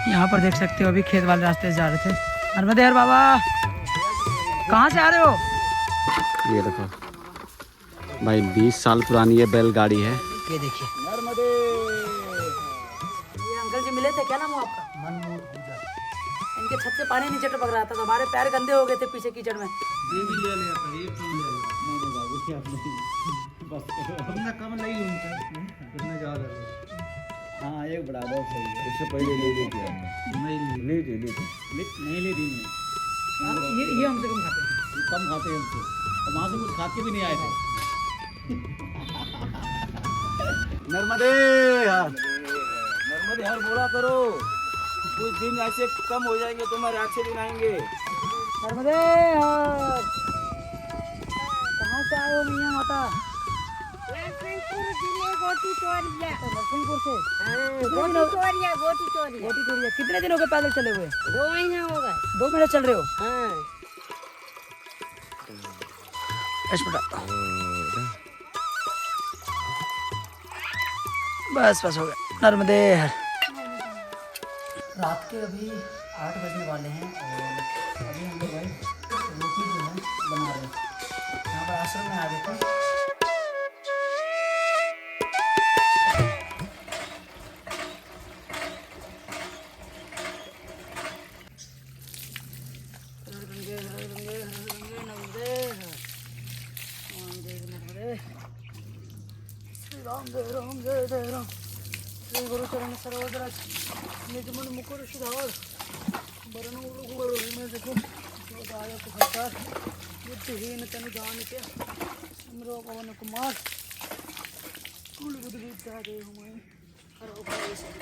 यहाँ पर देख सकते हो अभी खेत वाले रास्ते से जा रहे थे। नर्मदे हर बाबा, कहाँ से आ रहे हो? ये देखो भाई, 20 साल पुरानी ये बैलगाड़ी है। ये देखिए नर्मदे। ये अंकल जी मिले थे, क्या नाम हुआ आपका? मनमोहन। इनके छत से पानी नीचे टपक रहा था तो हमारे पैर गंदे हो गए थे पीछे कीचड़ में। ये भी ले लिया था, ये भी ले लिया। नहीं बाबू, क्या बस अपना कम नहीं उनका, कितना ज्यादा है। हाँ, एक बड़ा दो सही है। इससे पहले ले ली थी हमने। नहीं ले ली दी नहीं। ये हमसे कम खाते हैं। कम खाते हैं हमसे, और वहाँ से कुछ खा के भी नहीं आए थे। नर्मदे हर बोला करो, कुछ दिन ऐसे कम हो जाएंगे, तुम्हारे अच्छे दिन आएंगे। नर्मदे हर। कहाँ से आए हो मियाँ माता? नरसिंहपुर जिले गोटी चोरिया। नरसिंहपुर से। गोटी चोरिया। कितने दिन हो गए पैदल चले हुए? 2 महीने हो गए। 2 महीने चल रहे हो? हाँ। बस हो गया। नर्मदे हर। रात के अभी 8 बजने वाले हैं और अभी हम लोग भाई रोटी जो है बना रहे हैं। यहाँ पर आश्रम में आ गए थे। राम जय राम श्री गुरु चरण सरोज रज निज मन मुकुर सुधार बरन गुरु में देखो दायक सरकार बुद्धिहीन तनु जान के हमरो पवन कुमार कुल बुद्धि विद्या दे हुए हर उपाय सब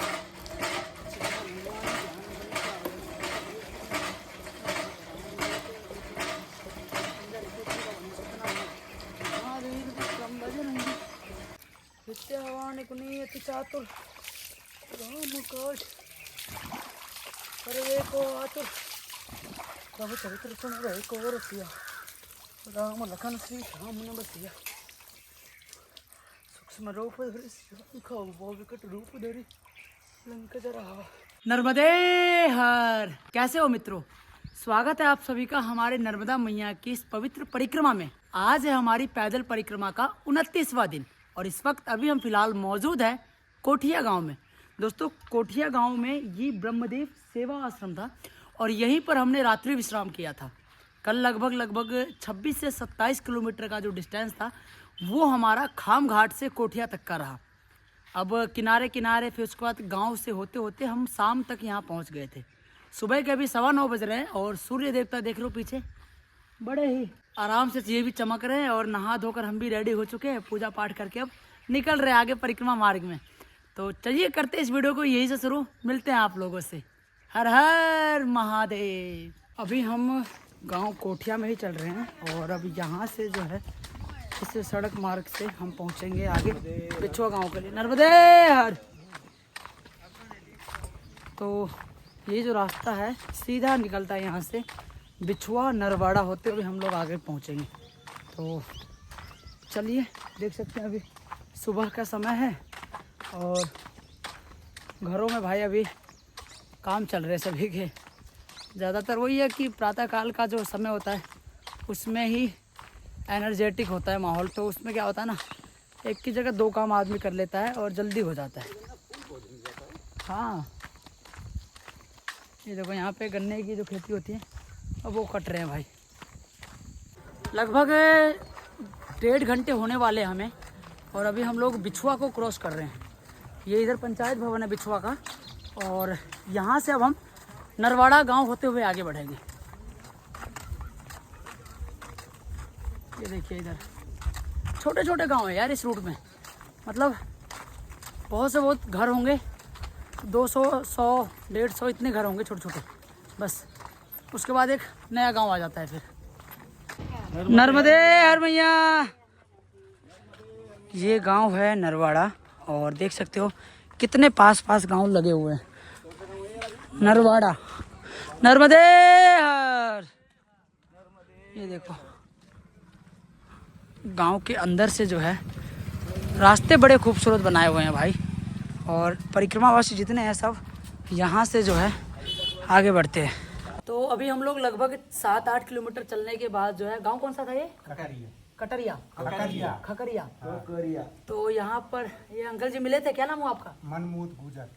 विद्यावान कुनीयति चातुर राम काज करे को आतुर प्रभु चरित्र सुन रहे को रसिया राम लखन श्री राम न बसिया सूक्ष्म रूप धरि खाओ बहु विकट रूप धरि लंक जरा। नर्मदे हर। कैसे हो मित्रों? स्वागत है आप सभी का हमारे नर्मदा मैया की इस पवित्र परिक्रमा में। आज है हमारी पैदल परिक्रमा का 29वां दिन और इस वक्त अभी हम फिलहाल मौजूद है कोठिया गांव में। दोस्तों, कोठिया गांव में ये ब्रह्मदेव सेवा आश्रम था और यहीं पर हमने रात्रि विश्राम किया था। कल लगभग 26 से 27 किलोमीटर का जो डिस्टेंस था वो हमारा खाम घाट से कोठिया तक का रहा। अब किनारे फिर उसके बाद गाँव से होते होते हम शाम तक यहाँ पहुँच गए थे। सुबह के अभी 9:15 बज रहे हैं और सूर्य देवता देख लो पीछे बड़े ही आराम से ये भी चमक रहे हैं और नहा धोकर हम भी रेडी हो चुके हैं। पूजा पाठ करके अब निकल रहे आगे परिक्रमा मार्ग में। तो चलिए करते इस वीडियो को यहीं से शुरू। मिलते हैं आप लोगों से। हर हर महादेव। अभी हम गांव कोठिया में ही चल रहे हैं और अभी यहाँ से जो है इस सड़क मार्ग से हम पहुँचेंगे आगे बिछुआ गाँव के लिए। नर्मदे हर। तो ये जो रास्ता है सीधा निकलता है यहाँ से बिछुआ नरवाड़ा होते हुए हम लोग आगे पहुँचेंगे। तो चलिए, देख सकते हैं अभी सुबह का समय है और घरों में भाई अभी काम चल रहे सभी के। ज़्यादातर वही है कि प्रातःकाल का जो समय होता है उसमें ही एनर्जेटिक होता है माहौल। तो उसमें क्या होता है ना, एक की जगह 2 काम आदमी कर लेता है और जल्दी हो जाता है। हाँ, ये देखो यहाँ पे गन्ने की जो खेती होती है अब वो कट रहे हैं भाई। लगभग 1.5 घंटे होने वाले हमें और अभी हम लोग बिछुआ को क्रॉस कर रहे हैं। ये इधर पंचायत भवन है बिछुआ का और यहाँ से अब हम नरवाड़ा गांव होते हुए आगे बढ़ेंगे। ये देखिए इधर छोटे छोटे गांव है यार इस रूट में, मतलब बहुत से बहुत घर होंगे, 200 100 150 इतने घर होंगे छोटे छोटे, बस उसके बाद एक नया गांव आ जाता है फिर। नर्मदे हर मैया। ये गांव है नरवाड़ा और देख सकते हो कितने पास पास गांव लगे हुए हैं। नरवाड़ा नर्मदे हर। ये देखो गांव के अंदर से जो है रास्ते बड़े खूबसूरत बनाए हुए हैं भाई, और परिक्रमावासी जितने हैं सब यहाँ से जो है आगे बढ़ते हैं। तो अभी हम लोग लगभग 7-8 किलोमीटर चलने के बाद जो है, गांव कौन सा था ये? कटरिया खकरिया। तो यहाँ पर ये अंकल जी मिले थे, क्या नाम हुआ आपका? मनमूत गुजर।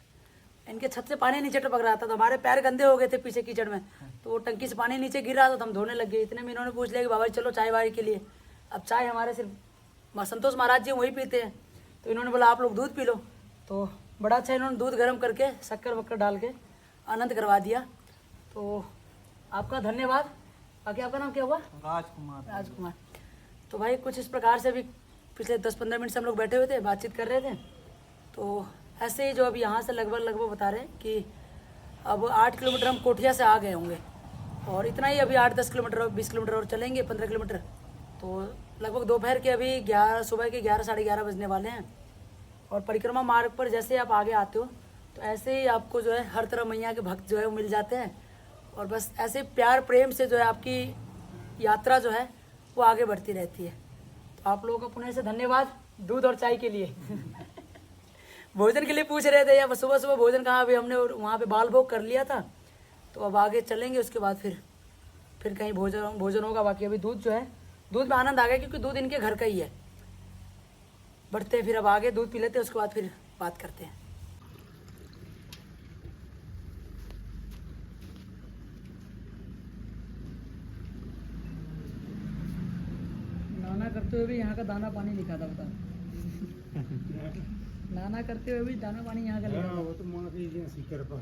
इनके छत से पानी नीचे टपक रहा था, तो हमारे पैर गंदे हो गए थे पीछे कीचड़ में, तो वो टंकी से पानी नीचे गिर रहा था तो हम धोने लग गए। इतने में इन्होंने पूछ लिया कि बाबा जी चलो चाय वाय के लिए। अब चाय हमारे सिर्फ संतोष महाराज जी वही पीते हैं, तो इन्होंने बोला आप लोग दूध पी लो। तो बड़ा अच्छा इन्होंने दूध गर्म करके शक्कर वक्कर डाल के आनंद करवा दिया। तो आपका धन्यवाद। बाकी आपका नाम क्या हुआ? राजकुमार। तो भाई कुछ इस प्रकार से भी पिछले 10-15 मिनट से हम लोग बैठे हुए थे, बातचीत कर रहे थे। तो ऐसे ही जो अभी यहाँ से लगभग बता रहे हैं कि अब 8 किलोमीटर हम कोठिया से आ गए होंगे, और इतना ही अभी 8-10 किलोमीटर और 20 किलोमीटर और चलेंगे, 15 किलोमीटर। तो लगभग दोपहर के अभी 11 सुबह के 11-11:30 बजने वाले हैं। और परिक्रमा मार्ग पर जैसे आप आगे आते हो तो ऐसे ही आपको जो है हर तरह मैया के भक्त जो है वो मिल जाते हैं, और बस ऐसे प्यार प्रेम से जो है आपकी यात्रा जो है वो आगे बढ़ती रहती है। तो आप लोगों का पुनः से धन्यवाद दूध और चाय के लिए। भोजन के लिए पूछ रहे थे, या सुबह सुबह भोजन कहाँ? अभी हमने वहाँ पे बाल भोग कर लिया था, तो अब आगे चलेंगे, उसके बाद फिर कहीं भोजन होगा। बाकी अभी दूध जो है, दूध में आनंद आ गया क्योंकि दूध इनके घर का ही है। बढ़ते हैं फिर, अब आगे दूध पी लेते हैं, उसके बाद फिर बात करते हैं। नाना करते हुए भी यहाँ का दाना पानी लिखा था, बता। नाना करते हुए भी दाना पानी यहाँ का लिखा था। वो तो माँ की कृपा।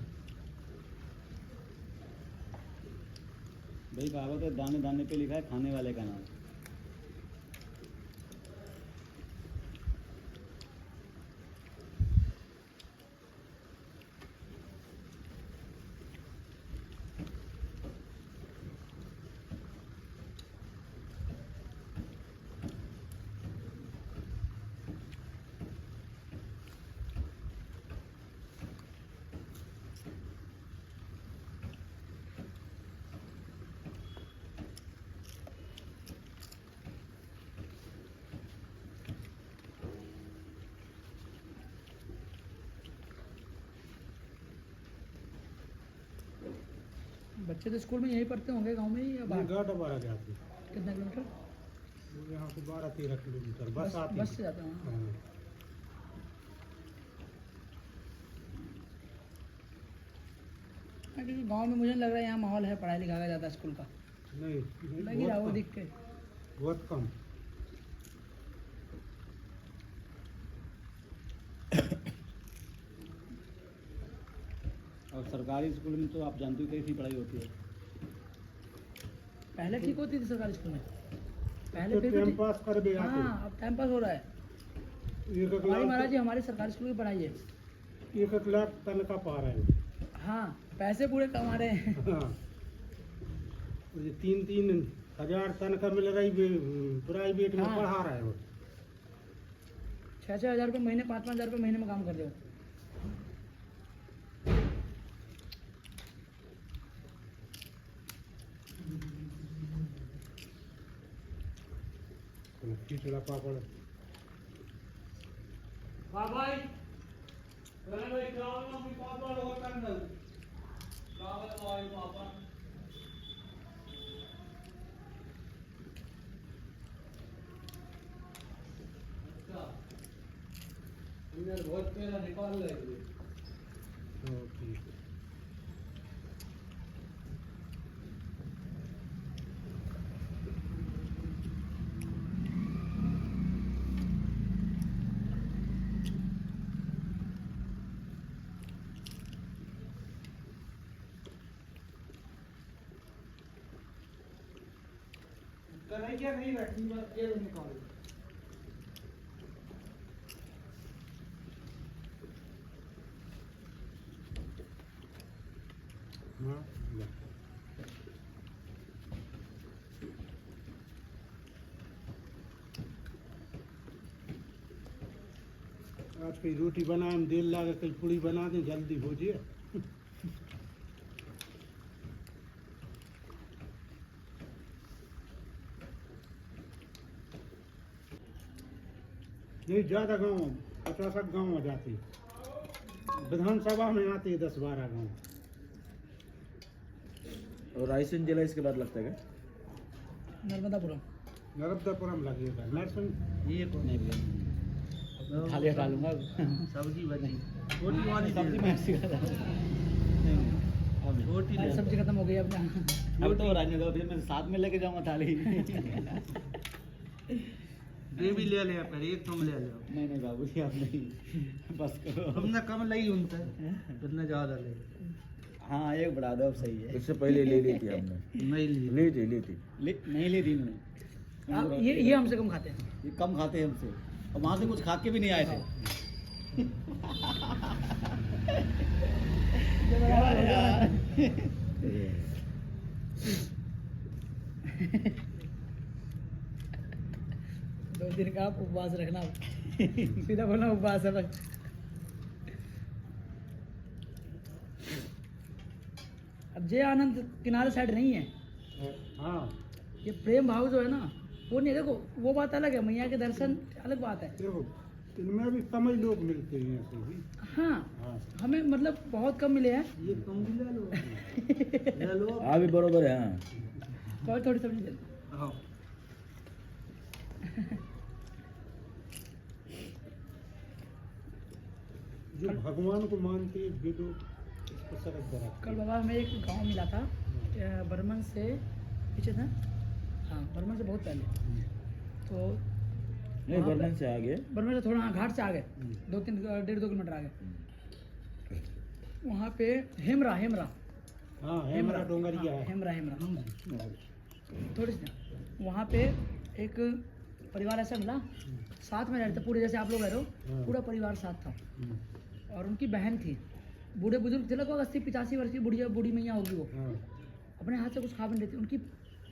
भाई बाबा के दाने दाने पे लिखा है खाने वाले का नाम। बच्चे तो स्कूल में यहीं पढ़ते होंगे गांव में ही, या बाहर? गाड़ा बारह जाती। कितना किलोमीटर? यहाँ से 12-13 किलोमीटर बस आती। बस से जाते हैं। हाँ। क्योंकि गांव में मुझे लग रहा है यहाँ माहौल है पढ़ाई लिखाई का ज़्यादा स्कूल का, नहीं लग ही रहा वो दिख के। बहुत कम। और सरकारी स्कूल में तो आप जानते हो कैसी पढ़ाई होती है। पहले ठीक होती थी सरकारी स्कूल में, पहले तो फिर टाइम भी पास कर भी आते। हाँ, अब टाइम पास हो रहा है। एक हमारी महाराज जी हमारी सरकारी स्कूल की पढ़ाई है। 1 लाख तनख्वाह पा रहे हैं। हाँ, पैसे पूरे कमा रहे हैं। हाँ। 3-3 हजार तनख्वाह मिल रही प्राइवेट में। हाँ। पढ़ा रहे हो। 6-6 हज़ार रुपये महीने, 5-5 हज़ार रुपये महीने में काम कर रहे हो। खिचड़ा पापड़। बहुत पेड़ निकाल रहे थे। ठीक है। कन्हैया नहीं बैठी बस ये निकाल। हाँ आज कई रोटी बनाए हम देर लागे कल पूड़ी बना दें जल्दी हो जाए। नहीं ज्यादा गाँव 50 गाँव आ जाती विधानसभा में आते 10-12 गाँव। और रायसेन जिला इसके बाद लगता है क्या? नर्मदापुरम लगेगा नरसिंह ये कौन है भैया? थाली हटा लूंगा। सब्जी बनी रोटी वाली सब्जी मैं सिखा रहा हूँ। रोटी अरे सब्जी खत्म हो गई अपने। अब तो रहने दो, फिर मैं साथ में लेके जाऊंगा थाली। ये भी ले लिया पर एक तुम ले लो। नहीं नहीं बाबू जी आप नहीं, बस करो। तुमने कम ली उनसे कितना ज्यादा ले। हाँ एक बढ़ा दो, अब सही है। इससे पहले ले ली थी हमने, नहीं ली ली थी नहीं ली थी मैंने। ये हमसे कम खाते हैं। ये कम खाते हैं हमसे, और वहाँ से कुछ खा के भी नहीं आए थे। दो दिन का आप उपवास रखना। सीधा बोलना उपवास है बस। अब जय आनंद किनारे साइड नहीं है। हाँ ये प्रेम भाव जो है ना वो नहीं, देखो वो बात अलग है, मैया के दर्शन अलग बात है। देखो इनमें भी समझ लोग मिलते हैं ऐसे भी। हाँ हाँ हमें मतलब बहुत कम मिले हैं। ये तुम भी ले लो ले लो। हाँ भी बरोबर है। हाँ थोड़ी थोड़ी सब्जी दे दो। हाँ जो भगवान को मानते हैं वे लोग इसको सड़क पर रखते कल बाबा हमें एक गांव मिला था बर्मन से पीछे था। हाँ बर्मन से बहुत पहले। तो नहीं वहाँ बर्मन से आगे, बर्मन से थोड़ा हाँ घाट से आ गए, 1.5 किलोमीटर आ गए। वहाँ पे हेमरा हेमरा हाँ हेमरा डोंगरिया है। हेमरा हेमरा थोड़ी सी वहाँ पे एक परिवार ऐसा मिला, साथ में रहते पूरे, जैसे आप लोग रह रहे हो, पूरा परिवार साथ था। और उनकी बहन थी, बूढ़े बुजुर्ग थे, लगभग 80-85 वर्ष की बूढ़ी मैया होगी वो। हाँ अपने हाथ से कुछ खा भी नहीं देती। उनकी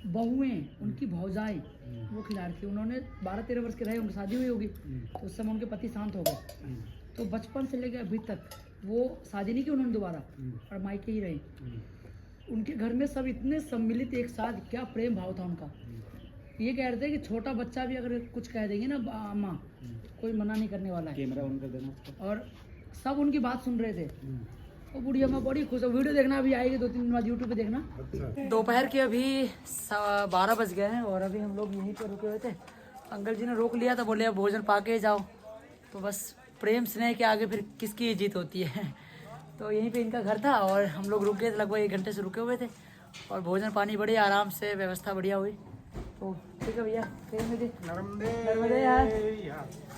बहुएं, उनकी भौजाएं वो खिला रही थी। उन्होंने 12-13 वर्ष के रहे, उनकी शादी हुई होगी, तो उस समय उनके पति शांत हो गए। तो बचपन से लेकर अभी तक वो शादी नहीं की उन्होंने दोबारा, और मायके ही रहे। उनके घर में सब इतने सम्मिलित एक साथ, क्या प्रेम भाव था उनका। ये कह रहे थे कि छोटा बच्चा भी अगर कुछ कह देंगे ना अम्मा, कोई मना नहीं करने वाला है। कैमरा ऑन कर देना। और सब उनकी बात सुन रहे थे। वो बूढ़ी अम्मा बड़ी खुश है। वीडियो देखना अभी आएगी 2-3 दिन बाद यूट्यूब पे देखना। अच्छा दोपहर के अभी 12 बज गए हैं और अभी हम लोग यहीं पर रुके हुए थे। अंकल जी ने रोक लिया था, बोले अब भोजन पा के जाओ। तो बस प्रेम स्नेह के आगे फिर किसकी जीत होती है। तो यहीं पे इनका घर था और हम लोग रुक गए थे, लगभग 1 घंटे से रुके हुए थे। और भोजन पानी बढ़िया आराम से, व्यवस्था बढ़िया हुई। तो ठीक है भैया, नर्मदे यार।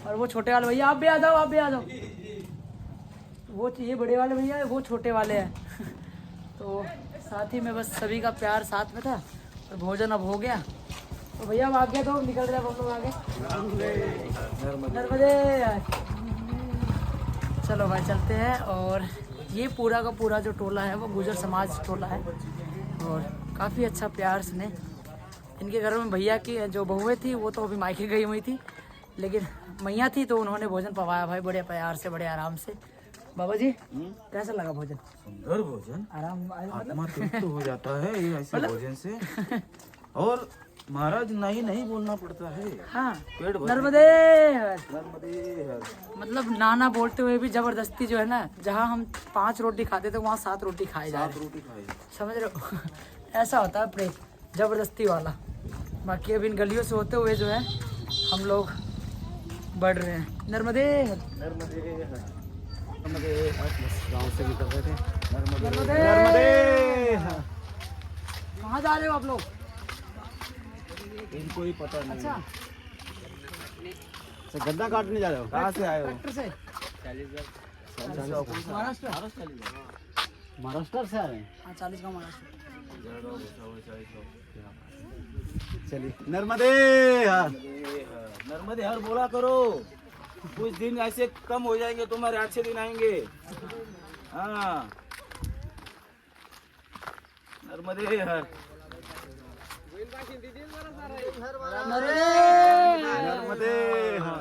और वो छोटे वाले भैया आप भी आ जाओ, आप भी आ जाओ। वो ये बड़े वाले भैया है, वो छोटे वाले हैं। तो साथ ही में बस सभी का प्यार साथ में था। और भोजन अब हो गया तो भैया अब आ गया, तो निकल रहे हम लोग आगे। नर्मदे यार। चलो भाई चलते हैं। और ये पूरा का पूरा जो टोला है वो गुजर समाज टोला है। और काफ़ी अच्छा प्यार स्नेह। इनके घर में भैया की जो बहुएं थी वो तो अभी मायके गई हुई थी, लेकिन मैया थी तो उन्होंने भोजन पवाया भाई, बड़े प्यार से, बड़े आराम से। बाबा जी कैसा लगा भोजन? सुंदर भोजन, आराम आत्मा तृप्त हो जाता है ये ऐसे भोजन से। और महाराज नहीं बोलना पड़ता है। हाँ पेट भर नर्मदे नर्मदे। मतलब नाना बोलते हुए भी जबरदस्ती जो है ना, जहाँ हम 5 रोटी खाते थे वहाँ 7 रोटी खाए जा रहे हैं। रोटी खाई। समझ रहे हो? ऐसा होता है प्रेम, जबरदस्ती वाला। बाकी अब इन गलियों से होते हुए जो है हम लोग बढ़ रहे हैं। नर्मदे गाँव से निकल रहे थे। नर्मदे। कहाँ जा रहे हो आप लोग? इनको ही पता नहीं। अच्छा गन्ना काटने जा रहे हो? कहाँ से आए हो? ट्रैक्टर से महाराष्ट्र। महाराष्ट्र से आ रहे हैं। हाँ 40 का महाराष्ट्र। चलिए नर्मदे हर। नर्मदे हर बोला करो, कुछ दिन ऐसे कम हो जाएंगे, तुम्हारे अच्छे दिन आएंगे। हाँ नर्मदे हर। नर्मदे हर।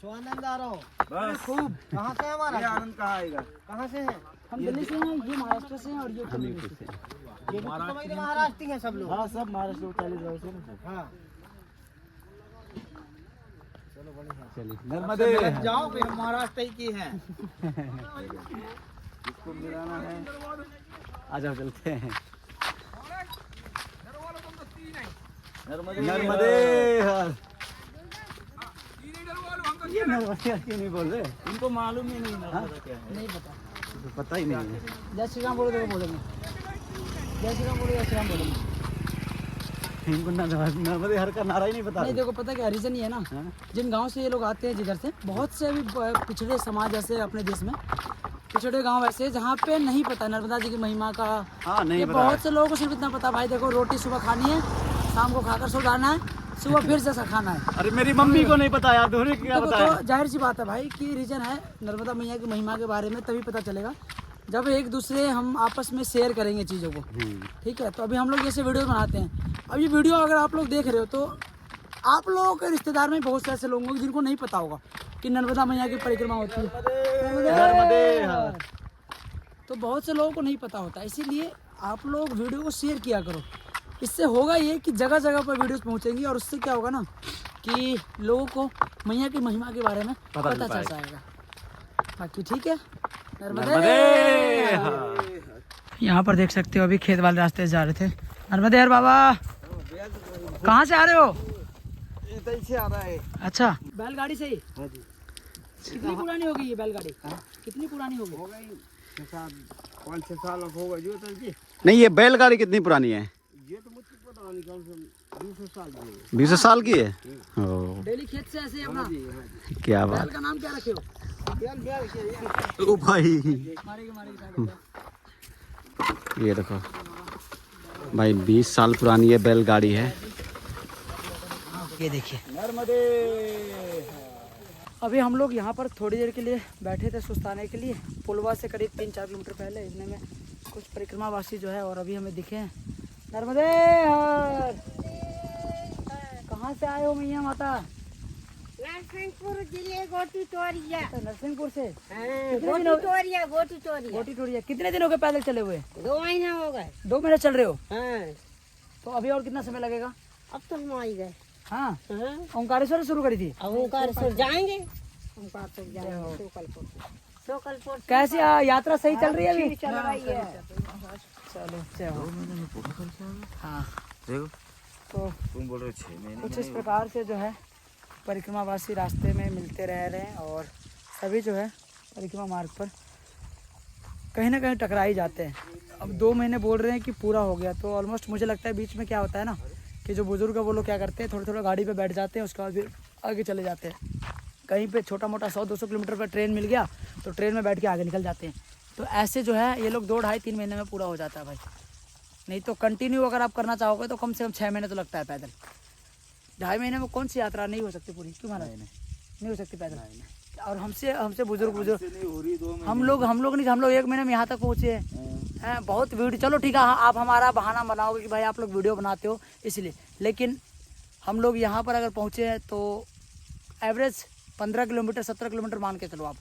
आनंद आ रहा हो बस खूब। कहाँ से है हमारा? ये आनंद कहाँ आएगा? कहाँ से है? हम दिल्ली से हैं, ये महाराष्ट्र से हैं और ये उत्तर प्रदेश से। ये भी तो महाराष्ट्र है सब लोग। हाँ सब महाराष्ट्र 40 गाँव से ना। हाँ चलिए नर्मदे हर। जाओ फिर, हम महाराष्ट्र ही की हैं। इसको मिलाना है। आ जाओ चलते हैं। नर्मदे नर्मदे हर। ये नर्मदे हर क्यों नहीं बोल रहे? इनको मालूम ही नहीं नर्मदा क्या है। नहीं पता। तो पता ही नहीं है। जय श्री राम बोलो तो बोलेंगे, जय श्री राम बोलो, जय श्री राम बोलेंगे। इनको नर्मदे हर का नारा ही नहीं पता। नहीं देखो पता क्या रीजन ये है ना, हाँ? जिन गांव से ये लोग आते हैं, जिधर से बहुत से अभी पिछड़े समाज ऐसे अपने देश में, पिछड़े गांव ऐसे जहाँ पे नहीं पता नर्मदा जी की महिमा का। हाँ नहीं ये पता बहुत है। से लोगों को सिर्फ इतना पता, भाई देखो रोटी सुबह खानी है, शाम को खाकर सो जाना है, सुबह फिर से खाना है। अरे मेरी मम्मी को नहीं पता यार, दोनों क्या देखो बताया। तो जाहिर सी बात है भाई कि रीजन है नर्मदा मैया की महिमा के बारे में, तभी पता चलेगा जब एक दूसरे हम आपस में शेयर करेंगे चीज़ों को। ठीक है, तो अभी हम लोग जैसे वीडियो बनाते हैं, अब ये वीडियो अगर आप लोग देख रहे हो तो आप लोगों के रिश्तेदार में बहुत से ऐसे लोग होंगे जिनको नहीं पता होगा कि नर्मदा मैया की परिक्रमा होती है। नर्मदे हर। तो बहुत से लोगों को नहीं पता होता, इसीलिए आप लोग वीडियो को शेयर किया करो। इससे होगा ये कि जगह जगह पर वीडियोस पहुंचेंगी और उससे क्या होगा ना कि लोगों को मैया की महिमा के बारे में पता चल जाएगा। बाकी ठीक है, नर्मदे हर। यहाँ पर देख सकते हो अभी खेत वाले रास्ते से जा रहे थे। नर्मदे हर बाबा, कहाँ से आ रहे हो? इधर से आ रहा है। अच्छा, बैलगाड़ी से ही? कितनी पुरानी होगी ये बैलगाड़ी? कितनी पुरानी होगी? 5-6 साल होगा जो जी। नहीं ये बैलगाड़ी कितनी पुरानी है? ये तो मुझे पता नहीं, कम से कम 200 साल की है। 20 साल की है। ओ डेली खेत से ऐसे ही अपना? क्या बैल बात। का नाम क्या रखे हो? ओ भाई मारेगी। ये देखो भाई 20 साल पुरानी ये बैलगाड़ी है। ये देखिए, नर्मदे अभी हम लोग यहाँ पर थोड़ी देर के लिए बैठे थे सुस्ताने के लिए, पुलवा से करीब 3-4 किलोमीटर पहले। इतने में कुछ परिक्रमावासी जो है और अभी हमें दिखे हैं। नर्मदे हर। कहाँ से आए हो मैया माता? नरसिंहपुर जिले गोटी टोरिया। अच्छा, नरसिंहपुर से। गोटी टोरिया, गोटी टोरिया। गोटी टोरिया। कितने दिन हो गए पैदल चले हुए? 2 महीने हो गए। 2 महीने चल रहे हो? हाँ, तो अभी और कितना समय लगेगा? अब तो हम आई गए। हाँ, हाँ, ओंकारेश्वर शुरू करी थी। अब ओंकारेश्वर जाएंगे। ओंकारेश्वर जाएंगे, सोकलपुर। सोकलपुर कैसी यात्रा सही चल रही है अभी? चल रही है। चलो चलो। हाँ, देखो तो तुम बोल रहे 6 महीने। कुछ इस प्रकार से जो है परिक्रमावासी रास्ते में मिलते रह रहे हैं और सभी जो है परिक्रमा मार्ग पर कहीं ना कहीं टकरा ही जाते हैं। अब 2 महीने बोल रहे हैं कि पूरा हो गया, तो ऑलमोस्ट मुझे लगता है बीच में क्या होता है ना कि जो बुजुर्ग है वो लोग क्या करते हैं, थोड़ा थोड़ा गाड़ी पे बैठ जाते हैं, उसके बाद फिर आगे चले जाते हैं। कहीं पे छोटा मोटा 100-200 किलोमीटर पर ट्रेन मिल गया तो ट्रेन में बैठ के आगे निकल जाते हैं। तो ऐसे जो है ये लोग 2-2.5-3 महीने में पूरा हो जाता है भाई। नहीं तो कंटिन्यू अगर आप करना चाहोगे तो कम से कम 6 महीने तो लगता है पैदल। 2.5 महीने में कौन सी यात्रा नहीं हो सकती पूरी? क्यों महाराज? नहीं हो सकती पैदल। और हमसे बुजुर्ग हम लोग नहीं, हम लोग 1 महीने में यहाँ तक पहुँचे हैं। बहुत वीडियो, चलो ठीक है, आप हमारा बहाना बनाओगे कि भाई आप लोग वीडियो बनाते हो इसलिए, लेकिन हम लोग यहाँ पर अगर पहुँचे हैं तो एवरेज 15 किलोमीटर 17 किलोमीटर मान के चलो आप।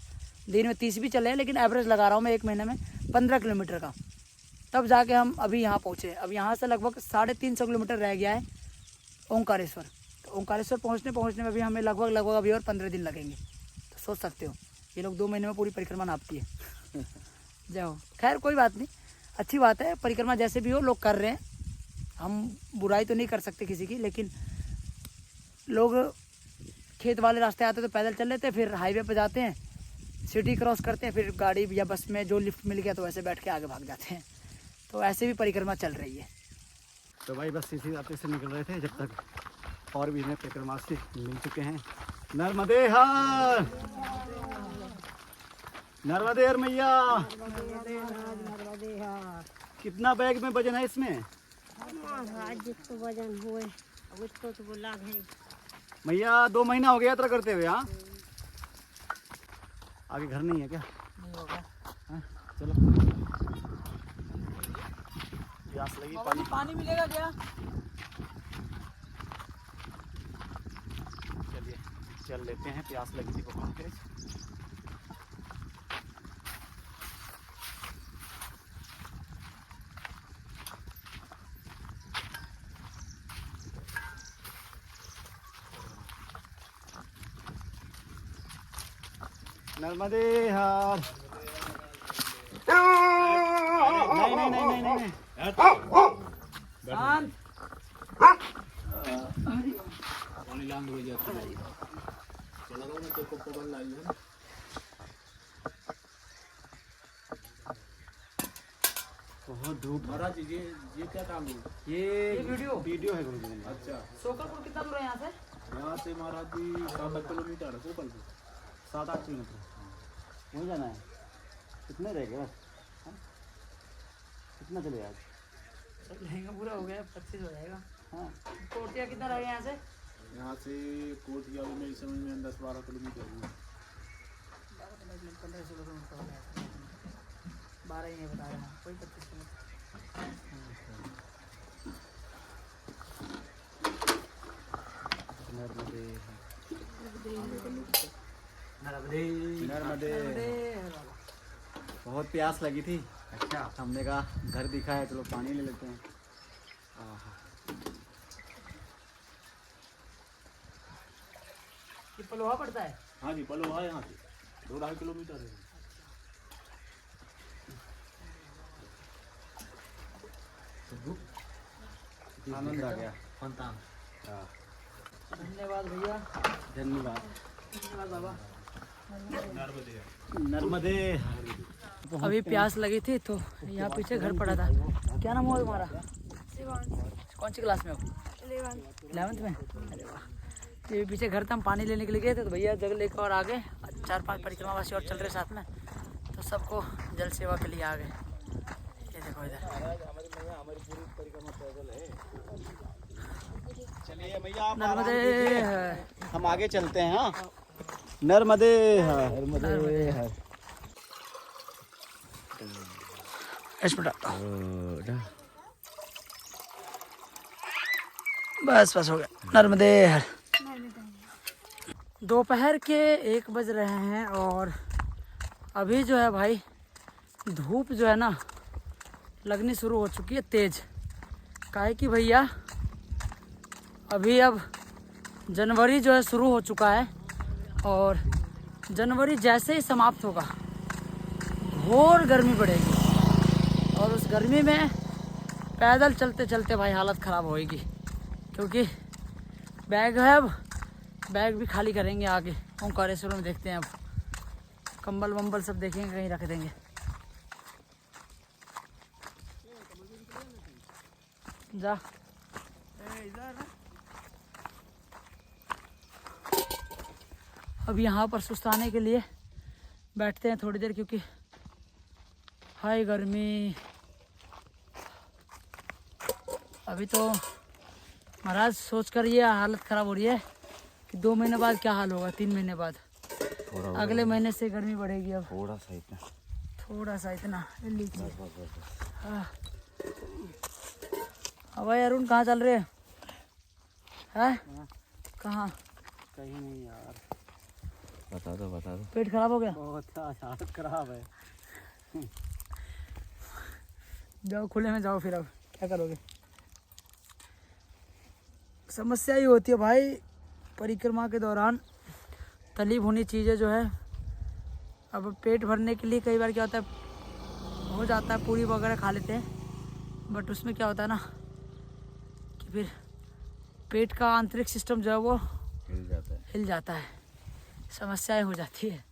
दिन में 30 भी चले हैं, लेकिन एवरेज लगा रहा हूँ मैं 1 महीने में 15 किलोमीटर का। तब जाके हम अभी यहाँ पहुँचे। अब यहाँ से लगभग 350 किलोमीटर रह गया है ओंकारेश्वर। तो ओंकारेश्वर पहुँचने में भी हमें लगभग अभी और 15 दिन लगेंगे। तो सोच सकते हो ये लोग 2 महीने में पूरी परिक्रमा नापती है। जाओ, खैर कोई बात नहीं, अच्छी बात है। परिक्रमा जैसे भी हो लोग कर रहे हैं, हम बुराई तो नहीं कर सकते किसी की, लेकिन लोग खेत वाले रास्ते आते तो पैदल चल लेते हैं, फिर हाईवे पे जाते हैं, सिटी क्रॉस करते हैं, फिर गाड़ी या बस में जो लिफ्ट मिल गया तो वैसे बैठ के आगे भाग जाते हैं। तो ऐसे भी परिक्रमा चल रही है। तो भाई बस इसी रास्ते से निकल रहे थे जब तक और भी हमें परिक्रमार्थी मिल चुके हैं। नर्मदे हर। नर्मदे हर मैया। कितना बैग में वजन है इसमें? आज जिसको वजन हुए अब उसको तो बोला है। भैया 2 महीना हो गया यात्रा करते हुए। हाँ, आगे घर नहीं है क्या? नहीं होगा। हाँ, चलो। प्यास लगी, पानी पानी मिलेगा क्या? चलिए चल लेते हैं, प्यास लगी थी बहुत तेज। नर्मदे हर। नहीं नहीं नहीं नहीं नहीं, नहीं। शांत। बहुत धूप। महाराज ये क्या काम है? ये वीडियो है गुरु जी। अच्छा, सोकलपुर कितना दूर है यहाँ से? यहाँ से महाराज जी 7 किलोमीटर है कोपलपुर। 7-8 किलोमीटर वहीं जाना है। कितने रह गए बस? हाँ? कितना चले आज? लहंगा पूरा हो गया, 25 हो जाएगा। हाँ, कोटिया कितना रह गया यहाँ से? यहाँ से कोटिया भी मेरी समझ में 10-12 किलोमीटर हुआ। 12 ही नहीं बता रहे हैं, कोई 25 किलोमीटर। नर्मदे नर्मदे। बहुत प्यास लगी थी। अच्छा, हमने कहा घर दिखा है, चलो पानी ले लेते हैं। आहा। ये पलोहा पड़ता है? हाँ जी, पलोहा है यहाँ से 2-2.5 किलोमीटर है। आनंद आ गया। हाँ, धन्यवाद भैया, धन्यवाद। धन्यवाद बाबा। नर्मदे। अभी प्यास लगी थी तो यहाँ पीछे घर पड़ा था। क्या नाम हुआ तुम्हारा? कौन सी क्लास में हो? 11th में। अरे वाह। ये पीछे घर था, हम पानी लेने के लिए गए थे तो भैया जग लेकर और आ गए। 4-5 परिक्रमावासी और चल रहे साथ में, तो सबको जल सेवा के लिए आ गए। ये देखो इधर। चलिए भैया, आप नर्मदे है। हम आगे चलते हैं। हाँ, नर्मदे हर। नर्मदे हर। बस बस हो गया। नर्मदे हर। दोपहर के 1 बज रहे हैं और अभी जो है भाई धूप जो है ना लगनी शुरू हो चुकी है तेज। काहे कि भैया अभी अब जनवरी जो है शुरू हो चुका है और जनवरी जैसे ही समाप्त होगा घोर गर्मी बढ़ेगी और उस गर्मी में पैदल चलते चलते भाई हालत ख़राब होएगी, क्योंकि बैग है। अब बैग भी खाली करेंगे आगे ओंकारेश्वर में, देखते हैं अब कंबल वंबल सब देखेंगे कहीं रख देंगे। जा अब यहाँ पर सुस्ताने के लिए बैठते हैं थोड़ी देर, क्योंकि हाय गर्मी। अभी तो महाराज सोच कर ये हालत ख़राब हो रही है कि 2 महीने बाद क्या हाल होगा, 3 महीने बाद। अगले महीने से गर्मी बढ़ेगी। अब थोड़ा सा इतना लीजिए। हाँ, भाई अरुण कहाँ चल रहे हैं? कहाँ? कहीं नहीं यार। बता दो। पेट खराब हो गया? बहुत हालत खराब है। जाओ खुले में जाओ, फिर अब क्या करोगे? समस्या ही होती है भाई परिक्रमा के दौरान, तली भुनी चीज़ें जो है। अब पेट भरने के लिए कई बार क्या होता है, हो जाता है पूरी वगैरह खा लेते हैं, बट उसमें क्या होता है ना कि फिर पेट का आंतरिक सिस्टम जो है वो हिल जाता है, समस्याएं हो जाती है।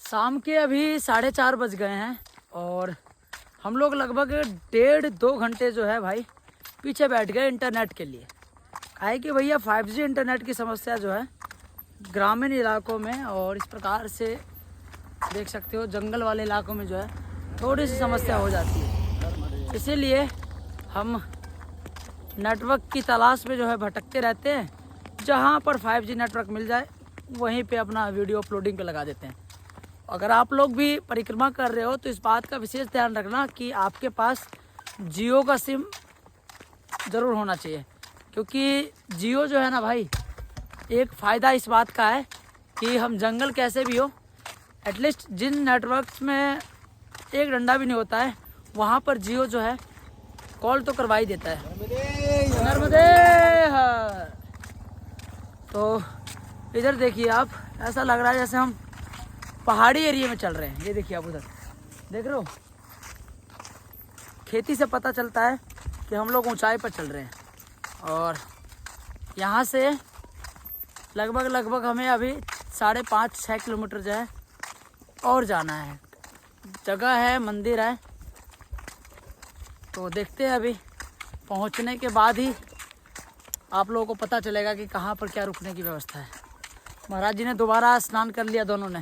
शाम के अभी 4:30 बज गए हैं और हम लोग लगभग 1.5-2 घंटे जो है भाई पीछे बैठ गए इंटरनेट के लिए। काहे कि भैया 5G इंटरनेट की समस्या जो है ग्रामीण इलाकों में और इस प्रकार से देख सकते हो जंगल वाले इलाकों में जो है थोड़ी सी समस्या हो जाती है। इसीलिए हम नेटवर्क की तलाश में जो है भटकते रहते हैं। जहाँ पर 5G नेटवर्क मिल जाए वहीं पे अपना वीडियो अपलोडिंग पे लगा देते हैं। अगर आप लोग भी परिक्रमा कर रहे हो तो इस बात का विशेष ध्यान रखना कि आपके पास जियो का सिम ज़रूर होना चाहिए, क्योंकि जियो जो है ना भाई, एक फ़ायदा इस बात का है कि हम जंगल कैसे भी हो, एटलीस्ट जिन नेटवर्क्स में एक डंडा भी नहीं होता है वहाँ पर जियो जो है कॉल तो करवा ही देता है। नर्मदे हर। तो इधर देखिए आप, ऐसा लग रहा है जैसे हम पहाड़ी एरिया में चल रहे हैं। ये देखिए आप उधर देख रहे हो, खेती से पता चलता है कि हम लोग ऊंचाई पर चल रहे हैं। और यहाँ से लगभग हमें अभी 5.5-6 किलोमीटर जो है और जाना है। जगह है, मंदिर है, तो देखते हैं अभी पहुँचने के बाद ही आप लोगों को पता चलेगा कि कहाँ पर क्या रुकने की व्यवस्था है। महाराज जी ने दोबारा स्नान कर लिया दोनों ने,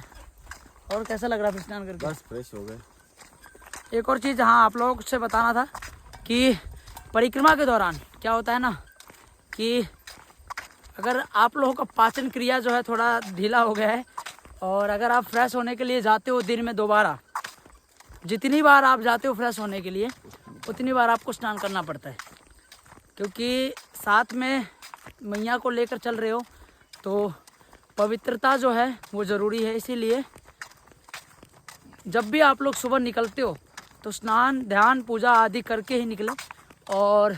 और कैसा लग रहा है स्नान करके? बस फ्रेश हो गए। एक और चीज़ हाँ आप लोगों से बताना था कि परिक्रमा के दौरान क्या होता है ना कि अगर आप लोगों का पाचन क्रिया जो है थोड़ा ढीला हो गया है और अगर आप फ्रेश होने के लिए जाते हो दिन में दोबारा, जितनी बार आप जाते हो फ्रेश होने के लिए उतनी बार आपको स्नान करना पड़ता है, क्योंकि साथ में मैया को लेकर चल रहे हो तो पवित्रता जो है वो ज़रूरी है। इसीलिए जब भी आप लोग सुबह निकलते हो तो स्नान, ध्यान, पूजा आदि करके ही निकलो। और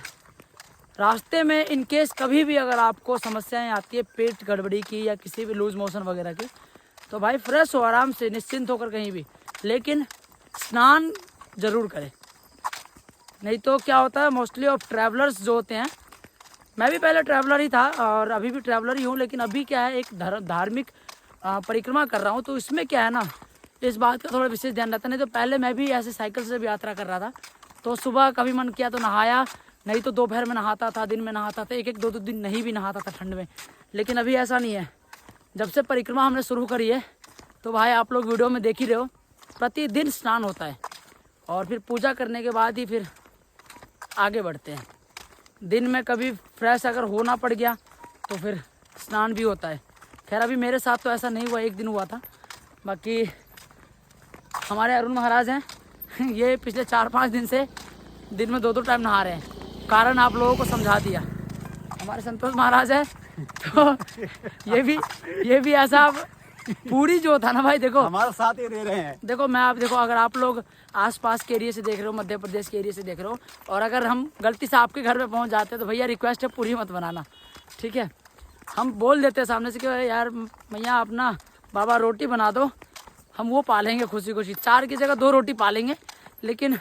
रास्ते में इन केस कभी भी अगर आपको समस्याएं आती है पेट गड़बड़ी की या किसी भी लूज मोशन वगैरह की, तो भाई फ्रेश हो, आराम से निश्चिंत होकर कहीं भी, लेकिन स्नान ज़रूर करें। नहीं तो क्या होता है, मोस्टली ऑफ ट्रैवलर्स जो होते हैं, मैं भी पहले ट्रैवलर ही था और अभी भी ट्रैवलर ही हूँ, लेकिन अभी क्या है एक धार्मिक परिक्रमा कर रहा हूँ, तो इसमें क्या है ना इस बात का थोड़ा विशेष ध्यान रहता है। नहीं तो पहले मैं भी ऐसे साइकिल से भी यात्रा कर रहा था, तो सुबह कभी मन किया तो नहाया, नहीं तो दोपहर में नहाता था, दिन में नहाता था, एक 2 दिन नहीं भी नहाता था ठंड में। लेकिन अभी ऐसा नहीं है। जब से परिक्रमा हमने शुरू करी है तो भाई आप लोग वीडियो में देख ही रहे हो, प्रतिदिन स्नान होता है और फिर पूजा करने के बाद ही फिर आगे बढ़ते हैं। दिन में कभी फ्रेश अगर होना पड़ गया तो फिर स्नान भी होता है। खैर अभी मेरे साथ तो ऐसा नहीं हुआ, एक दिन हुआ था। बाकी हमारे अरुण महाराज हैं ये पिछले 4-5 दिन से दिन में 2 टाइम नहा रहे हैं। कारण आप लोगों को समझा दिया। हमारे संतोष महाराज है तो ये भी ऐसा पूरी जो था ना भाई, देखो हमारा साथ ही दे रहे हैं। देखो मैं आप देखो, अगर आप लोग आसपास के एरिया से देख रहे हो, मध्य प्रदेश के एरिया से देख रहे हो, और अगर हम गलती से आपके घर पे पहुंच जाते हैं तो भैया रिक्वेस्ट है पूरी मत बनाना, ठीक है? हम बोल देते हैं सामने से कि यार मैया अपना बाबा रोटी बना दो, हम वो पालेंगे खुशी खुशी। 4 की जगह 2 रोटी पालेंगे, लेकिन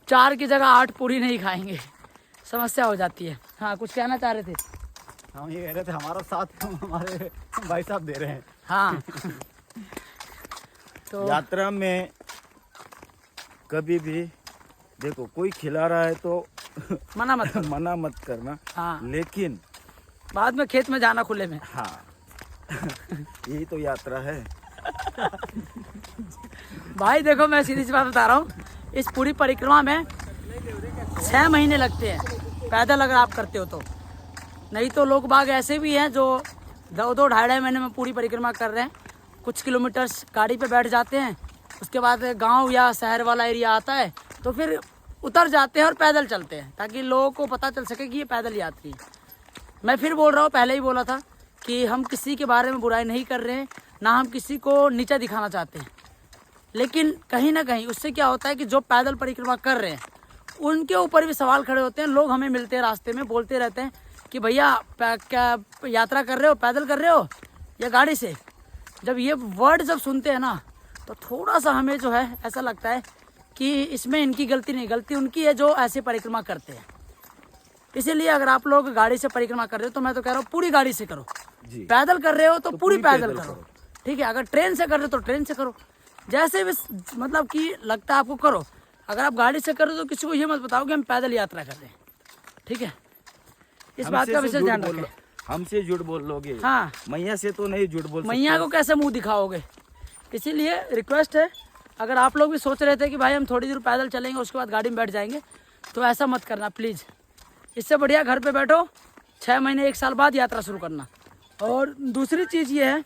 4 की जगह 8 पूरी नहीं खाएंगे, समस्या हो जाती है। हाँ कुछ कहना चाह रहे थे? हम ये कह रहे थे हमारा साथ हमारे भाई साहब दे रहे हैं। हाँ तो यात्रा में कभी भी देखो कोई खिला रहा है तो मना मत करो। मना मत करना। हाँ लेकिन बाद में खेत में जाना खुले में। हाँ यही तो यात्रा है। भाई देखो मैं सीधी सी बात बता रहा हूँ, इस पूरी परिक्रमा में 6 महीने लगते हैं पैदल अगर आप करते हो तो। नहीं तो लोग बाग ऐसे भी हैं जो 2-2, 2.5 महीने में पूरी परिक्रमा कर रहे हैं। कुछ किलोमीटर गाड़ी पे बैठ जाते हैं, उसके बाद गांव या शहर वाला एरिया आता है तो फिर उतर जाते हैं और पैदल चलते हैं, ताकि लोगों को पता चल सके कि ये पैदल यात्री है। मैं फिर बोल रहा हूँ, पहले ही बोला था कि हम किसी के बारे में बुराई नहीं कर रहे हैं, ना हम किसी को नीचा दिखाना चाहते हैं। लेकिन कहीं ना कहीं उससे क्या होता है कि जो पैदल परिक्रमा कर रहे हैं उनके ऊपर भी सवाल खड़े होते हैं। लोग हमें मिलते हैं रास्ते में, बोलते रहते हैं कि भैया क्या यात्रा कर रहे हो, पैदल कर रहे हो या गाड़ी से? जब ये वर्ड जब सुनते हैं ना तो थोड़ा सा हमें जो है ऐसा लगता है कि इसमें इनकी गलती नहीं, गलती उनकी है जो ऐसे परिक्रमा करते हैं। इसीलिए अगर आप लोग गाड़ी से परिक्रमा कर रहे हो तो मैं तो कह रहा हूँ पूरी गाड़ी से करो, जी। पैदल कर रहे हो तो पूरी पैदल पैदल करो, ठीक है। अगर ट्रेन से कर रहे हो तो ट्रेन से करो, जैसे भी मतलब कि लगता है आपको करो। अगर आप गाड़ी से कर रहे हो तो किसी को ये मत बताओ कि हम पैदल यात्रा कर रहे हैं, ठीक है। इस बात का विशेष ध्यान रखें। हमसे झूठ बोल लोगे, हाँ, मैया से तो नहीं झूठ बोल सकते। मैया को कैसे मुंह दिखाओगे। इसीलिए रिक्वेस्ट है, अगर आप लोग भी सोच रहे थे कि भाई हम थोड़ी दूर पैदल चलेंगे उसके बाद गाड़ी में बैठ जाएंगे, तो ऐसा मत करना प्लीज़। इससे बढ़िया घर पे बैठो, 6 महीने 1 साल बाद यात्रा शुरू करना। और दूसरी चीज़ ये है,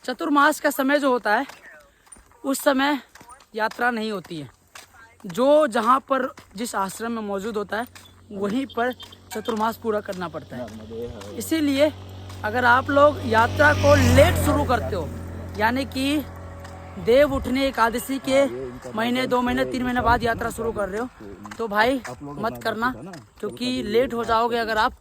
चतुर्मास का समय जो होता है उस समय यात्रा नहीं होती है। जो जहाँ पर जिस आश्रम में मौजूद होता है वहीं पर चतुर्मास पूरा करना पड़ता है। इसीलिए अगर आप लोग यात्रा को लेट शुरू करते हो, यानी कि देव उठने एकादशी के महीने 2 महीने 3 महीने बाद यात्रा शुरू कर रहे हो, तो भाई मत करना, क्योंकि लेट हो जाओगे अगर आप,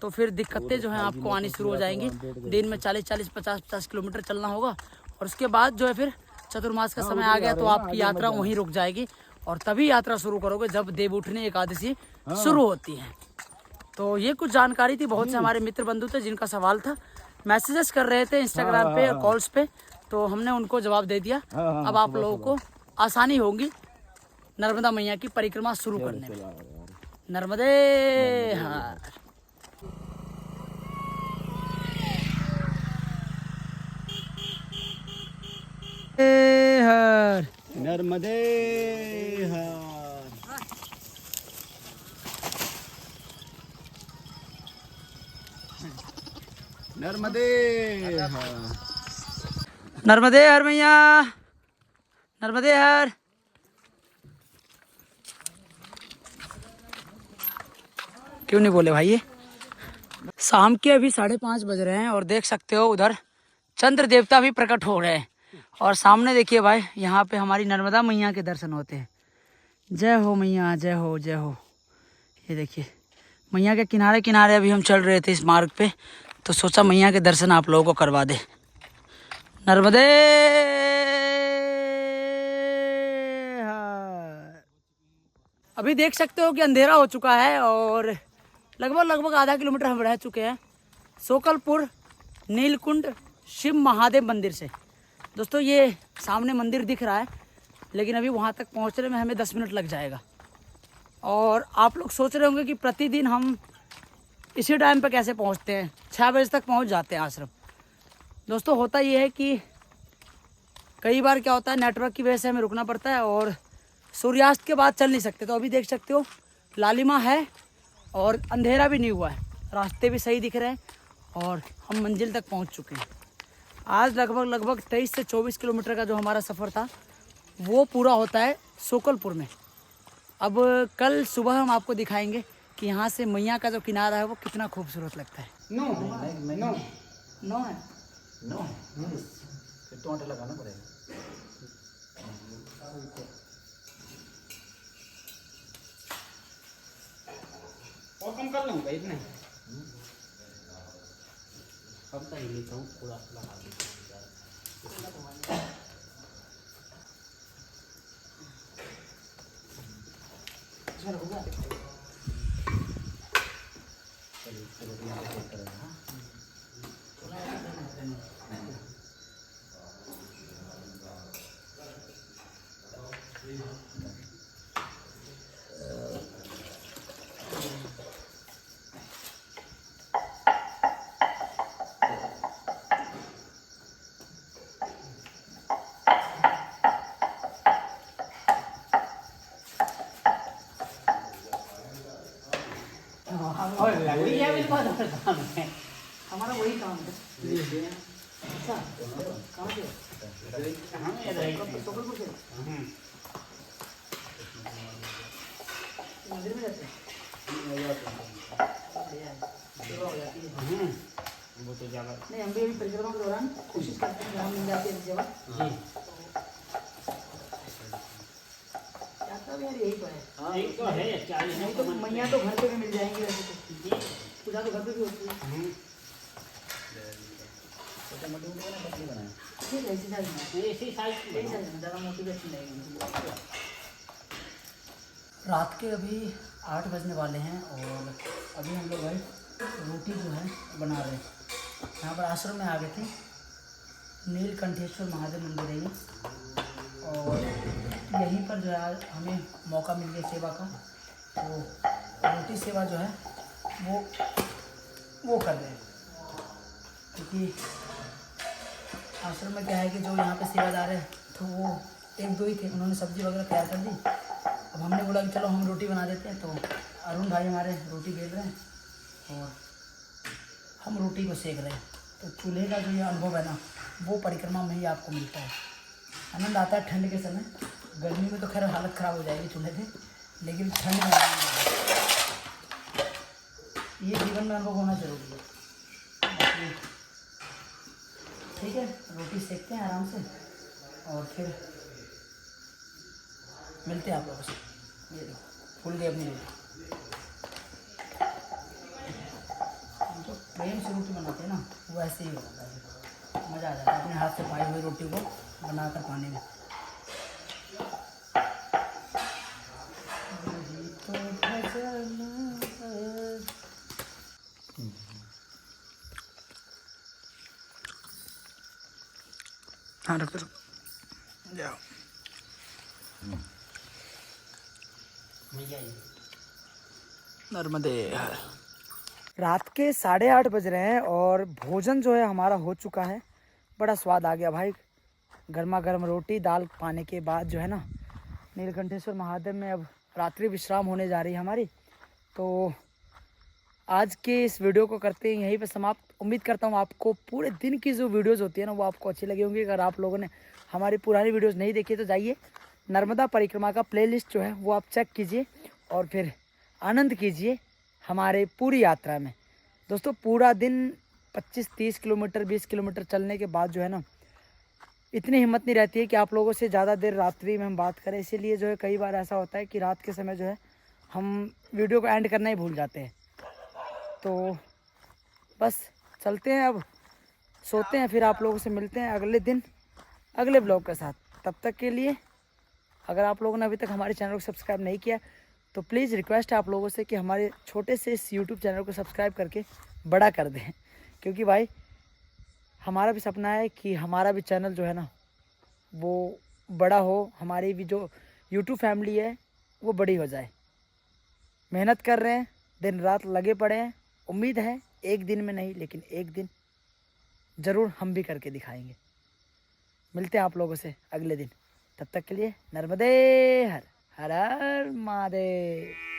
तो फिर दिक्कतें जो हैं आपको आनी शुरू हो जाएंगी। दिन में 40-40, 50-50 किलोमीटर चलना होगा, और उसके बाद जो है फिर चतुर्मास का समय आ गया तो आपकी यात्रा वहीं रुक जाएगी, और तभी यात्रा शुरू करोगे जब देव उठने एकादशी शुरू होती है। तो ये कुछ जानकारी थी। बहुत से हमारे मित्र बंधु थे जिनका सवाल था, मैसेजेस कर रहे थे इंस्टाग्राम पे और कॉल्स पे, तो हमने उनको जवाब दे दिया। अब आप लोगों को आसानी होगी नर्मदा मैया की परिक्रमा शुरू करने में। नर्मदे हर। हर नर्मदे हर। नर्मदे हर। नर्मदे हर मैया, नर्मदे हर। क्यों नहीं बोले भाई। ये शाम के अभी 5:30 बज रहे हैं और देख सकते हो उधर चंद्र देवता भी प्रकट हो रहे हैं, और सामने देखिए भाई यहाँ पे हमारी नर्मदा मैया के दर्शन होते हैं। जय हो मैया, जय हो, जय हो। ये देखिए मैया के किनारे किनारे अभी हम चल रहे थे इस मार्ग पे, तो सोचा मैया के दर्शन आप लोगों को करवा दे। नर्मदे हर। अभी देख सकते हो कि अंधेरा हो चुका है और लगभग आधा किलोमीटर हम रह चुके हैं सोकलपुर नीलकुंड शिव महादेव मंदिर से। दोस्तों ये सामने मंदिर दिख रहा है, लेकिन अभी वहाँ तक पहुँचने में हमें 10 मिनट लग जाएगा। और आप लोग सोच रहे होंगे कि प्रतिदिन हम इसी टाइम पर कैसे पहुँचते हैं, 6 बजे तक पहुँच जाते हैं आश्रम। दोस्तों होता ये है कि कई बार क्या होता है, नेटवर्क की वजह से हमें रुकना पड़ता है और सूर्यास्त के बाद चल नहीं सकते। तो अभी देख सकते हो लालिमा है और अंधेरा भी नहीं हुआ है, रास्ते भी सही दिख रहे हैं और हम मंजिल तक पहुंच चुके हैं। आज लगभग 23 से 24 किलोमीटर का जो हमारा सफ़र था वो पूरा होता है सोकलपुर में। अब कल सुबह हम आपको दिखाएंगे कि यहाँ से मैया का जो किनारा है वो कितना खूबसूरत लगता है। नो नो नो है नो, फिर तो आटा लगाना पड़ेगा। और कम कर लूँगा इतने। अब तक लेता हूँ थोड़ा लगा दूँ। हमारा वही काम है। अच्छा कहाँ से? सोकलपुर से मंदिर में जाते हैं। वो तो ज़्यादा नहीं, हम भी अभी परिक्रमा के दौरान कोशिश करते हैं जहाँ मिल जाती है जगह। यात्रा भी यार यही तो है। एक तो है 40 नहीं तो मैया तो घर पे भी मिल जाएंगी वैसे तो, पूजा तो घर पे भी होती है। ठीक है, ऐसी साइज में, ऐसी साइज यही साइज में, ज़्यादा मोटी भी अच्छी लगेगी। रात के अभी 8 बजने वाले हैं और अभी हम लोग भाई रोटी जो है बना रहे हैं। यहाँ पर आश्रम में आ गए थे। नीलकंठेश्वर महादेव मंदिर है ये, और यहीं पर जो है आज हमें मौका मिल गया सेवा का, तो रोटी सेवा जो है वो कर रहे हैं। क्योंकि आश्रम में क्या है कि जो यहाँ पे सेवादार है तो वो 1-2 ही थे, उन्होंने सब्जी वगैरह तैयार कर दी। अब हमने बोला कि चलो हम रोटी बना देते हैं, तो अरुण भाई हमारे रोटी बेल रहे हैं और हम रोटी को सेक रहे हैं। तो चूल्हे का जो ये अनुभव है ना, वो परिक्रमा में ही आपको मिलता है। आनंद आता है ठंड के समय। गर्मी में तो खैर हालत ख़राब हो जाएगी चूल्हे से, लेकिन ठंड में आनंद आता है। ये जीवन में अनुभव होना जरूरी है। बाकी ठीक है, रोटी सेकते हैं आराम से और फिर मिलते हैं आप लोगों से। ये देखो फूल गई अपनी रोटी। हम तो प्रेम से रोटी बनाते हैं ना, वो ऐसे ही होता है, मज़ा आ जाता है अपने हाथ से पाई हुई रोटी को बनाकर पाने में। हाँ रख दो, जाओ। नर्मदे हर। रात के 8:30 बज रहे हैं और भोजन जो है हमारा हो चुका है। बड़ा स्वाद आ गया भाई, गर्मा गर्म रोटी दाल पाने के बाद जो है ना, नीलकंठेश्वर महादेव में अब रात्रि विश्राम होने जा रही है हमारी। तो आज के इस वीडियो को करते हैं यहीं पे समाप्त। उम्मीद करता हूँ आपको पूरे दिन की जो वीडियोस होती है ना, वो आपको अच्छी लगी होंगी। अगर आप लोगों ने हमारी पुरानी वीडियोस नहीं देखी तो जाइए, नर्मदा परिक्रमा का प्लेलिस्ट जो है वो आप चेक कीजिए और फिर आनंद कीजिए हमारे पूरी यात्रा में। दोस्तों पूरा दिन 25-30 किलोमीटर 20 किलोमीटर चलने के बाद जो है ना, इतनी हिम्मत नहीं रहती है कि आप लोगों से ज़्यादा देर रात्रि में हम बात करें। इसीलिए जो है कई बार ऐसा होता है कि रात के समय जो है हम वीडियो को एंड करना ही भूल जाते हैं। तो बस चलते हैं, अब सोते हैं, फिर आप लोगों से मिलते हैं अगले दिन अगले ब्लॉग के साथ। तब तक के लिए अगर आप लोगों ने अभी तक हमारे चैनल को सब्सक्राइब नहीं किया तो प्लीज़ रिक्वेस्ट है आप लोगों से कि हमारे छोटे से इस यूट्यूब चैनल को सब्सक्राइब करके बड़ा कर दें। क्योंकि भाई हमारा भी सपना है कि हमारा भी चैनल जो है ना वो बड़ा हो, हमारी भी जो यूट्यूब फैमिली है वो बड़ी हो जाए। मेहनत कर रहे हैं, दिन रात लगे पड़े हैं। उम्मीद है एक दिन में नहीं लेकिन एक दिन ज़रूर हम भी करके दिखाएंगे। मिलते हैं आप लोगों से अगले दिन। तब तक के लिए नर्मदे हर हर हर महादेव।